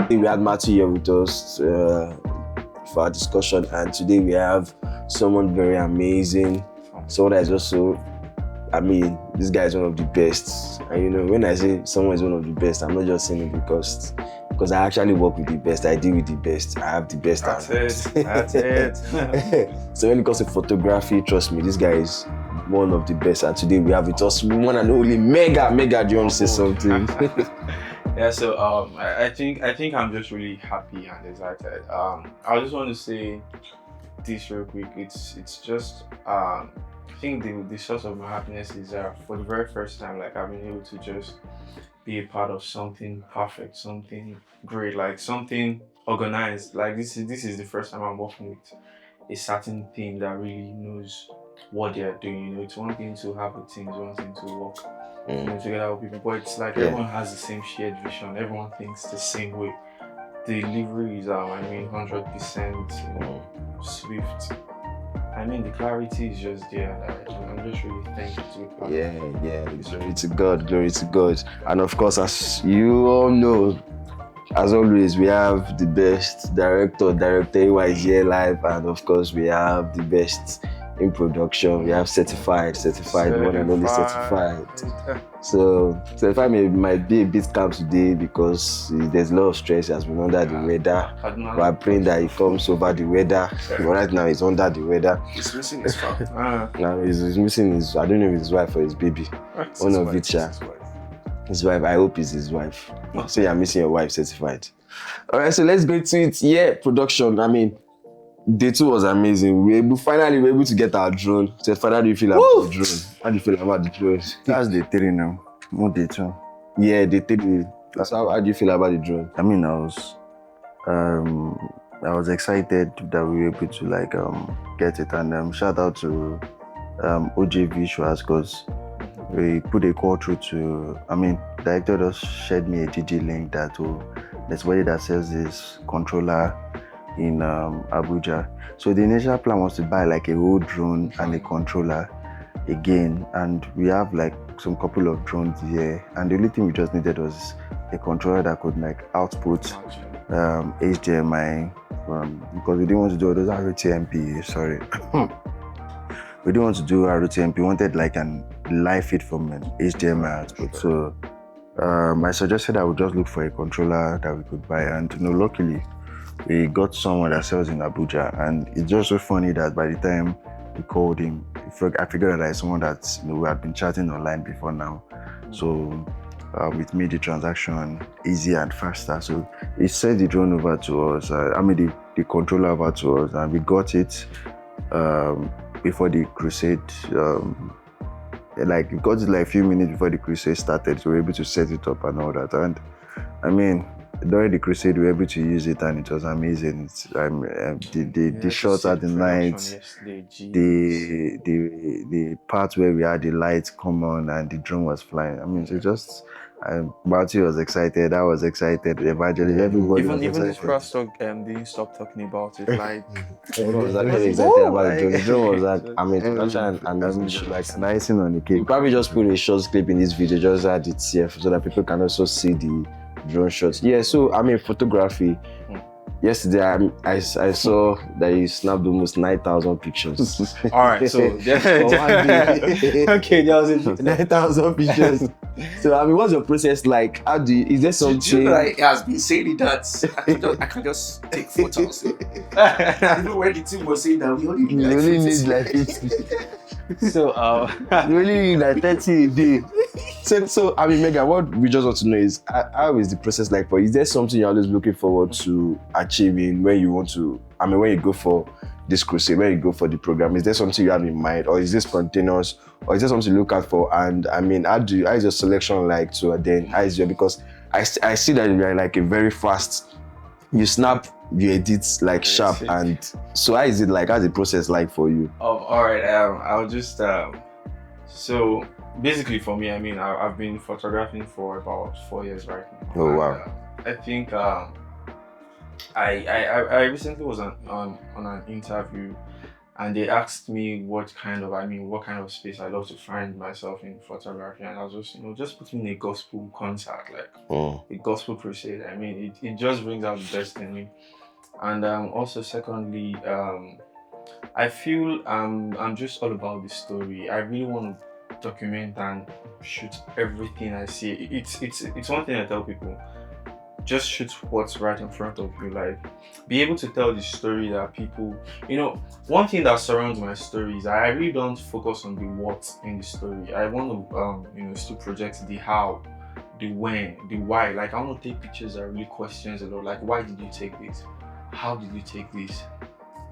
We had Matthew here with us for our discussion, and today we have someone very amazing, someone that is also, I mean, this guy is one of the best. And you know, when I say someone is one of the best, I'm not just saying it because I actually work with the best, I deal with the best, I have the best. That's it. So when it comes to photography, trust me, this guy is one of the best. And today we have with us one and only Mega. Mega, do you want to say something? Yeah, so I think I'm just really happy and excited. I just want to say this real quick. It's just I think the source of my happiness is for the very first time, like I've been able to just be a part of something perfect, something great, like something organized. Like this is the first time I'm working with a certain team that really knows what they are doing. You know, it's one thing to have a team, it's one thing to work together with people, but it's like everyone has the same shared vision, everyone thinks the same way. The delivery is 100% swift. I mean, the clarity is just there. I'm just really thankful to you. Yeah, glory to God. And of course, as you all know, as always, we have the best director who is here live, and of course, we have the best in production. We have certified, one and only certified. So certified might be a bit calm today because there's a lot of stress. He has been under the weather. We are praying that he comes over the weather. But right now he's under the weather. He's missing his phone. Now he's missing his, I don't know if his wife or his baby. One of which. His wife. I hope it's his wife. So you're missing your wife, certified. All right, so let's go to it. Yeah, production. I mean, day 2 was amazing. We were able to get our drone. So, Father, how do you feel about the drone? How do you feel about the drone? That's day 3 now. More day 2. Yeah, day 3. So how do you feel about the drone? I mean, I was excited that we were able to get it, and shout out to OJ Visuals because we put a call through to. I mean, the director just shared me a GG link that there's somebody that sells this controller in Abuja. So the initial plan was to buy like a whole drone and a controller again, and we have like some couple of drones here, and the only thing we just needed was a controller that could like output HDMI because we didn't want to do those RTMP. Sorry. We didn't want to do RTMP. We wanted like an live feed from an HDMI output. So I suggested I would just look for a controller that we could buy, and luckily we got someone that sells in Abuja, and it's just so funny that by the time we called him, I figured that it's someone that we had been chatting online before now. So it made the transaction easier and faster. So he sent the drone over to us. The controller over to us, and we got it before the Crusade. We got it like a few minutes before the Crusade started, so we were able to set it up and all that. And I mean, during the Crusade, we were able to use it, and it was amazing. The shots at the night, the part where we had the lights come on and the drone was flying. I mean, so just Matthew was excited. I was excited. Evangelist, everybody was excited. Even this cross talk didn't stop talking about it. Like everyone was actually excited about the drone. The drone was like, I mean, like icing on the cake. We probably just put a short clip in this video, just add it here so that people can also see the drone shots. Yeah, so I mean, photography. Yesterday, I saw that you snapped almost 9,000 pictures. All right, so okay, that was it. 9,000 pictures. So I mean, what's your process like? How do you? Is there something? Do you know, like, it has been saying that I can just take photos. Even when the team was saying that we only need like 50. So you only need like 30 a day. So I mean, Mega, what we just want to know is how is the process like for you? Is there something you're always looking forward to achieving when you want to? I mean, when you go for this crusade, when you go for the program, is there something you have in mind, or is this spontaneous, or is there something you look out for? And I mean, how is your selection like to then? How is your, because I see that you're like a very fast. You snap, you edit like sharp, and so how is it like? How's the process like for you? All right. I'll just so basically for me, I mean, I've been photographing for about 4 years right now. Oh wow! I think I recently was on an interview, and they asked me what kind of space I love to find myself in photography, and I was just, just putting a gospel concert, like a gospel crusade. I mean, it just brings out the best in me. And also, secondly, I feel I'm just all about the story. I really want to document and shoot everything I see. It's one thing I tell people: just shoot what's right in front of you. Like, be able to tell the story that people, one thing that surrounds my story is I really don't focus on the what in the story. I want to still project the how, the when, the why. Like, I want to take pictures that really questions a lot. Like, why did you take this? How did you take this?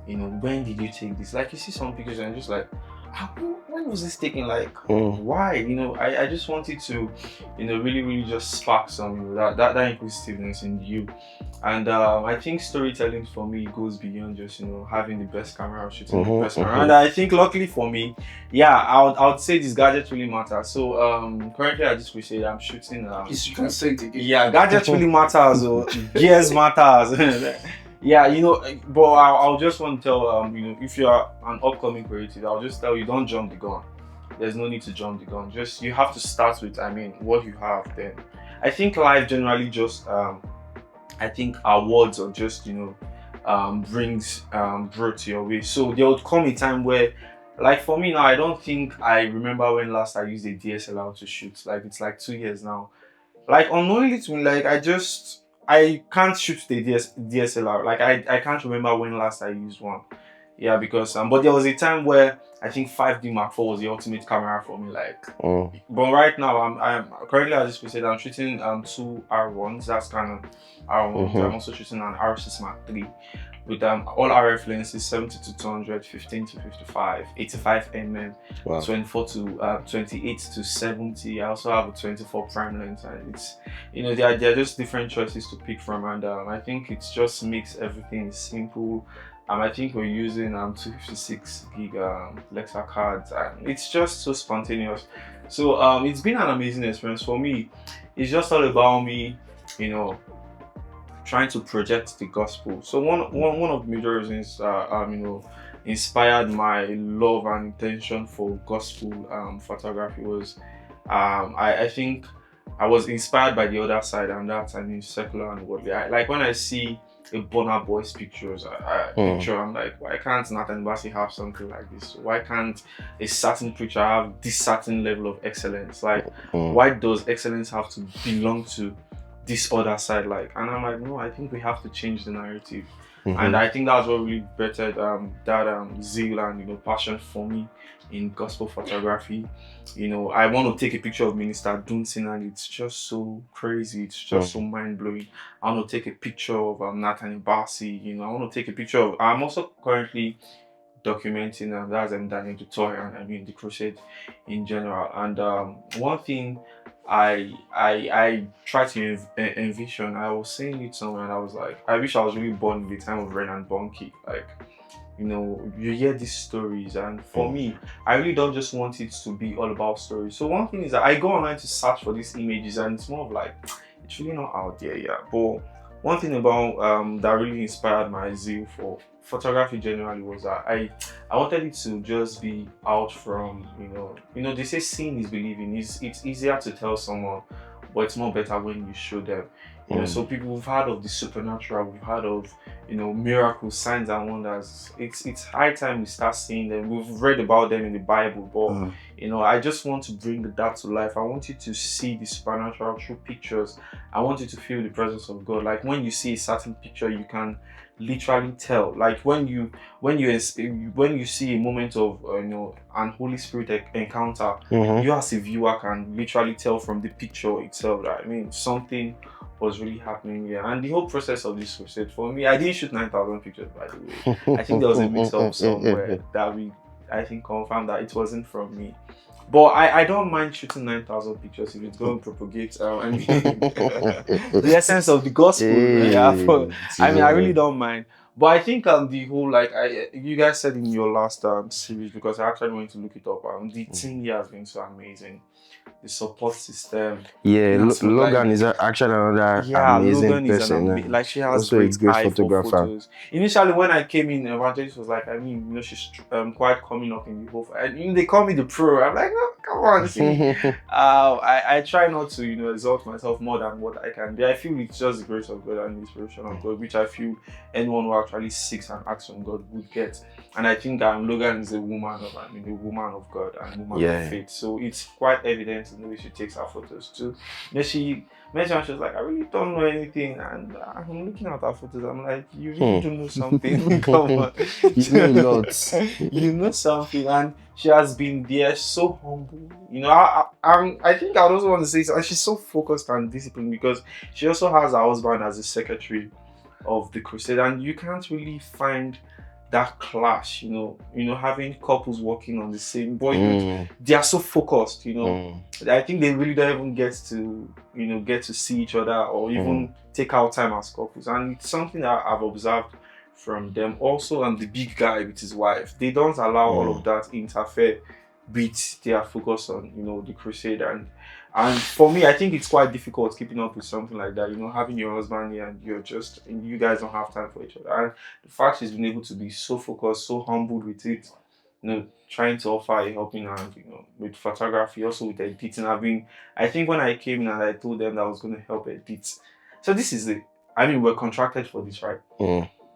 When did you take this? Like, you see some pictures and just like, when was this taken? Like, why? I just wanted to, really, really just spark some, that inquisitiveness in you. And I think storytelling for me goes beyond just, having the best camera or shooting the best camera. And I think luckily for me, I would say these gadgets really matter. So currently at this Crusade, I'm shooting. Yes, you can say it again. Yeah, gadgets really matters. Gears matters. Yeah, but I'll just want to tell, if you are an upcoming creative, I'll just tell you, don't jump the gun. There's no need to jump the gun. Just, you have to start with, what you have then. I think life generally just, I think awards or just, brings growth your way. So there would come a time where, like for me now, I don't think I remember when last I used a DSLR to shoot. Like, it's like 2 years now. Like, unknowingly to me, like, I can't shoot the DSLR. Like, I can't remember when last I used one. Yeah, because but there was a time where I think 5D Mark IV was the ultimate camera for me. Like, but right now I'm currently, as this said, I'm shooting 2 R1s. That's kind of R1s. I'm also shooting an R6 Mark III with all RF lenses, 70 to 200, 15 to 55, 85 mm, 24 to 28 to 70. I also have a 24 prime lens, and it's, there are just different choices to pick from, and I think it just makes everything simple. I think we're using 256 gig Lexa cards, and it's just so spontaneous. So it's been an amazing experience for me. It's just all about me, trying to project the gospel. So one of the major reasons inspired my love and intention for gospel photography was I think I was inspired by the other side, and that's secular and worldly. Like when I see a Burna Boy's pictures, I'm like, why can't Nathan Bassey have something like this? Why can't a certain picture have this certain level of excellence? Like, why does excellence have to belong to this other side? Like, and I'm like, no, I think we have to change the narrative. And I think that's what really bettered that zeal and passion for me in gospel photography. I want to take a picture of Minister Dunsin, and it's just so crazy. It's just so mind-blowing. I want to take a picture of Nathan Bassey. I want to take a picture of. I'm also currently documenting that's Daniel tutorial and the Crusade in general. And one thing I try to envision, I was saying it somewhere, and I was like, I wish I was really born in the time of Ren and Bonky. Like, you hear these stories, and for me, I really don't just want it to be all about stories. So one thing is that I go online to search for these images, and it's more of like, it's really not out there yet. But one thing about that really inspired my zeal for photography generally was that I wanted it to just be out from, they say seeing is believing. It's easier to tell someone, but it's more better when you show them. So people, we've heard of the supernatural, we've heard of miracles, signs and wonders. It's high time we start seeing them. We've read about them in the Bible, but I just want to bring that to life. I want you to see the supernatural through pictures. I want you to feel the presence of God. Like when you see a certain picture, you can literally tell. Like when you see a moment of an Holy Spirit encounter, you as a viewer can literally tell from the picture itself that something was really happening here. And the whole process of this crusade, for me, I didn't shoot 9,000 pictures, by the way. I think there was a mix up somewhere that I think confirmed that it wasn't from me. But I don't mind shooting 9,000 pictures if it's going to propagate the essence of the gospel. I really don't mind. But I think the whole, like you guys said in your last series, because I actually went to look it up, the team here has been so amazing. the support system. Yeah, That's what, Logan like, is actually another amazing Logan is person. like she has Also a great great eye for photographer. photos. Initially, when I came in, Evangelist was like, I mean, you know, she's quite coming up in the whole. And you know, they call me the pro. I'm like, oh, come on, see. I try not to, you know, exalt myself more than what I can be. I feel it's just the grace of God and the inspiration of God, which I feel anyone who actually seeks and acts from God would get. And I think Logan is a woman of God and woman of faith. So it's quite evident in the way she takes her photos too. Then she mentioned, she was like, I really don't know anything, and I'm looking at her photos. I'm like, you really do know something. Come on, You know lots. You know something, and she has been there, so humble. You know, I think I also want to say, and she's so focused and disciplined because she also has her husband as the secretary of the Crusade, and you can't really find that clash, you know, having couples working on the same, but they are so focused, you know. I think they really don't even get to see each other or even take out time as couples, and it's something that I've observed from them. Also, and the big guy with his wife, they don't allow all of that interfere with their focus on, you know, the Crusade. And for me, I think it's quite difficult keeping up with something like that, you know, having your husband here and you guys don't have time for each other. And the fact she's been able to be so focused, so humbled with it, you know, trying to offer a helping hand, you know, with photography, also with editing. I think when I came in and I told them that I was going to help edit. So this is it. I mean, we're contracted for this, right?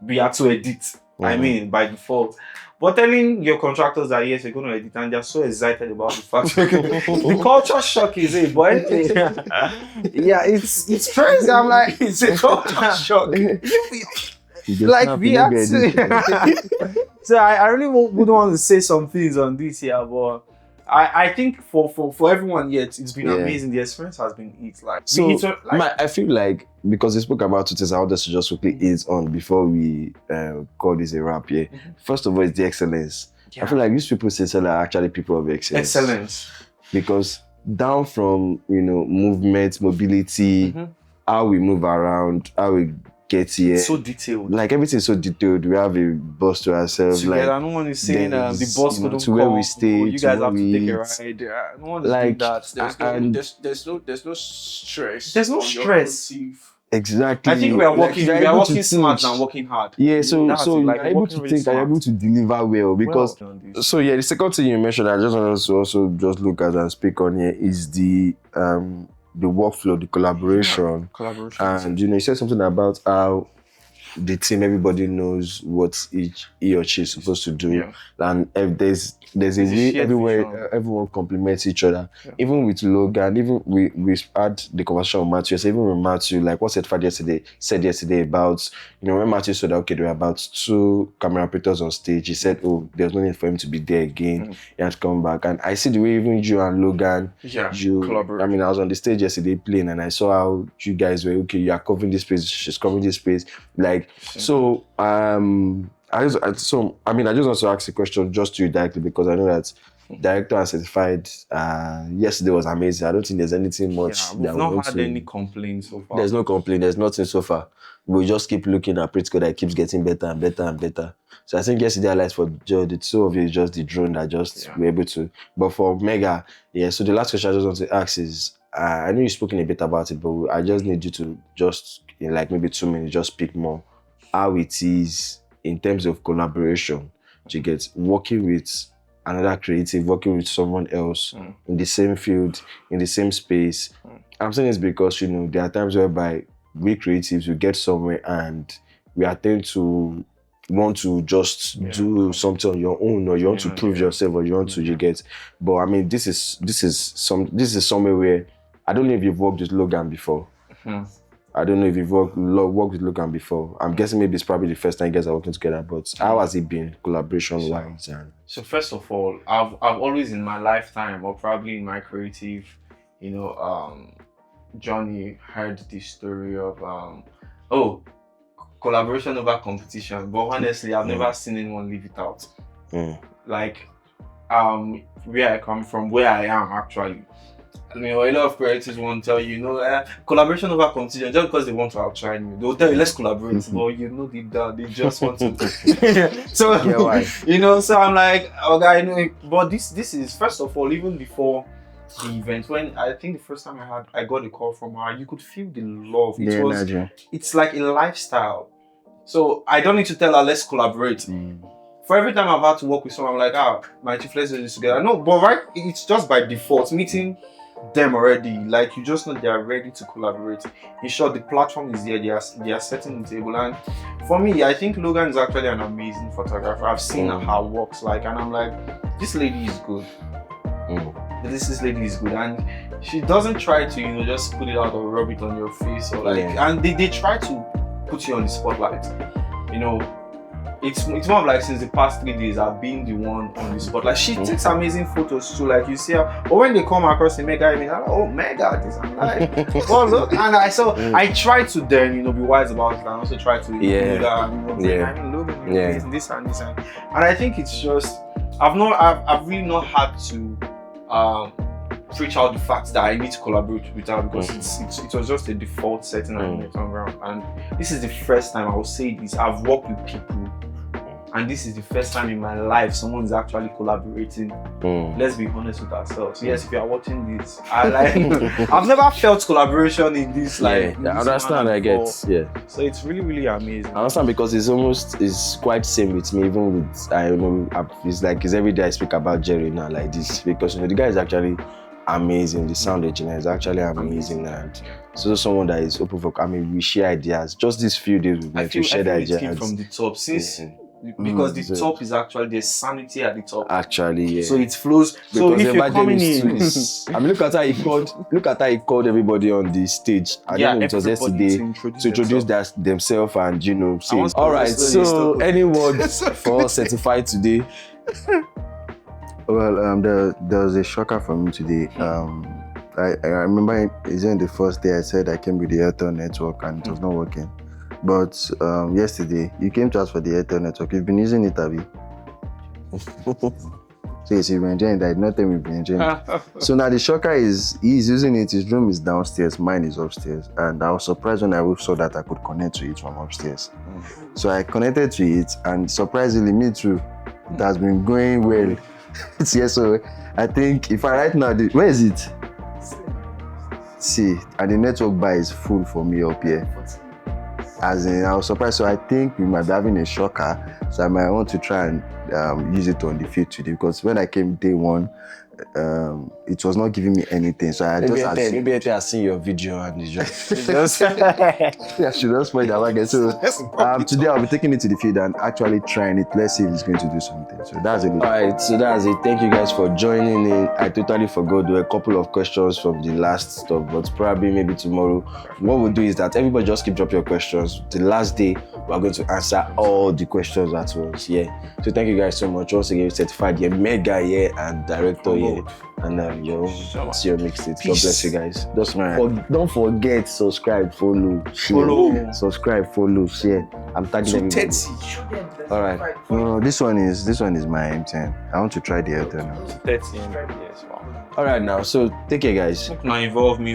We are to edit. I mean, by default. But telling your contractors that yes, you're going to edit, and they're so excited about the fact the culture shock is it, boy. Yeah, it's crazy. I'm like, it's a culture shock. Like we have to. So I really wouldn't want to say some things on this here, but I think for everyone yet, it's been amazing. The experience has been it. Like so, I feel like because we spoke about 2 things, I want us to just quickly ease on before we call this a wrap. Yeah. First of all, it's the excellence. I feel like these people are actually people of excellence. Excellence. Because down from, you know, movement, mobility, how we move around, how we get here. So detailed. Like everything's so detailed. We have a bus to ourselves. Together, like no one is saying the bus couldn't to where we stay. You guys have to take a ride. No one is doing that. There's no stress. There's no stress. Exactly. I think we are working smart and working hard. Yeah, so you're able to think and you're able to deliver well because the second thing you mentioned I just want us to also just look at and speak on here is the workflow, the collaboration. And you know, you said something about how the team, everybody knows what he or she is supposed to do, and if there's a way everywhere, everyone complements each other. Even with Logan, even we had the conversation with Matthew. So even with Matthew, like what said yesterday about, you know, when Matthew said that, okay, there were about 2 camera operators on stage, he said, oh, there's no need for him to be there again. He had to come back. And I see the way even you and Logan, collaborate. I mean, I was on the stage yesterday playing, and I saw how you guys were, okay, you are covering this space, she's covering this space, like. So I just want to ask a question just to you directly because I know that director and certified yesterday was amazing. I don't think there's anything much. We've not had any complaints so far. There's no complaint. There's nothing so far. We just keep looking at Pretty Good that keeps getting better and better and better. So I think yesterday I liked for the 2 of you is just the drone that just were able to. But for Mega, so the last question I just want to ask is, I know you've spoken a bit about it, but I just need you to just in like maybe 2 minutes just speak more how it is in terms of collaboration to get working with another creative, working with someone else in the same field, in the same space. I'm saying this because, you know, there are times whereby we creatives will get somewhere and we tend to want to just do something on your own, or you want to prove yourself, or you want to get. But I mean, this is somewhere where I don't know if you've worked with Logan before. I don't know if you've worked with Logan before. I'm guessing maybe it's probably the first time you guys are working together, but how has it been collaboration-wise? So first of all, I've always in my lifetime, or probably in my creative, you know, journey, heard this story of collaboration over competition. But honestly, I've never seen anyone leave it out. Like, where I come from, where I am actually. You know, a lot of creators won't tell you, you know, collaboration over competition just because they want to outshine you. They'll tell you, let's collaborate, but you know deep down they just want to. So, you know, so I'm like, okay, I know, but this is first of all, even before the event. When I think the first time I got a call from her, you could feel the love. The energy. It's like a lifestyle. So I don't need to tell her, let's collaborate. For every time I've had to work with someone, I'm like, my chief, let's do this together. No, but right, it's just by default. Meeting them already, like you just know they are ready to collaborate. In short, the platform is there, they are setting the table. And for me, I think Logan is actually an amazing photographer. I've seen her works like, and I'm like, this lady is good. This lady is good, and she doesn't try to just put it out or rub it on your face or like, and they try to put you on the spotlight. It's more of like since the past 3 days I've been the one on the spotlight. She takes amazing photos too, like you see her. But when they come across the Mega, I'm like, oh Mega, this I'm like, oh look, and I try to then be wise about it and also try to include that, this and this and I think it's just I've really not had to preach out the fact that I need to collaborate with her because it was just a default setting I met on ground. And this is the first time I will say this. I've worked with people, and this is the first time in my life someone is actually collaborating. Let's be honest with ourselves. Yes, if you are watching this, I've never felt collaboration in this I understand. I get. Yeah. So it's really, really amazing. I understand because it's quite same with me. Even with it's every day I speak about Jerry now like this because the guy is actually amazing. The sound engineer is actually amazing, and so someone that is open for. We share ideas. Just these few days we've been to share the ideas. Came from the top since. Because the top is actually there's sanity at the top. Actually, yeah. So it flows. So if you're coming in, look at how he called everybody on the stage. I don't know it was yesterday to introduce themselves and say. All right. So any words for certified today? Well, there was a shocker for me today. I remember in the first day I said I came with the Airtel network and it was not working. But yesterday, you came to us for the Airtel network. You've been using it, Abby. So yes, you've been enjoying that. Not that we've been enjoying it. So now the shocker is, he's using it. His room is downstairs. Mine is upstairs. And I was surprised when I saw that I could connect to it from upstairs. So I connected to it, and surprisingly, me too, it has been going well. So I think if I right now, where is it? See, and the network bar is full for me up here. As in, I was surprised. So I think we might be having a shocker. So I might want to try and use it on the field today because when I came day one, it was not giving me anything. So I just maybe I seen your video and it's just I should just point that again. So today I'll be taking it to the field and actually trying it. Let's see if it's going to do something. So that's it. Alright, so that's it. Thank you guys for joining in. I totally forgot there were a couple of questions from the last stuff, but probably maybe tomorrow. What we'll do is that everybody just keep dropping your questions. The last day we're going to answer all the questions at once. Yeah. So thank you guys so much. Once again, certified Mega and director and your Theomixedit. God bless you guys. Don't forget subscribe, follow, share. Subscribe, follow, share. I'm tagging everybody. All right. No, this one is my M10. I want to try the Airtel now. 30 yes, wow. All right now. So take care, guys. Now involve me.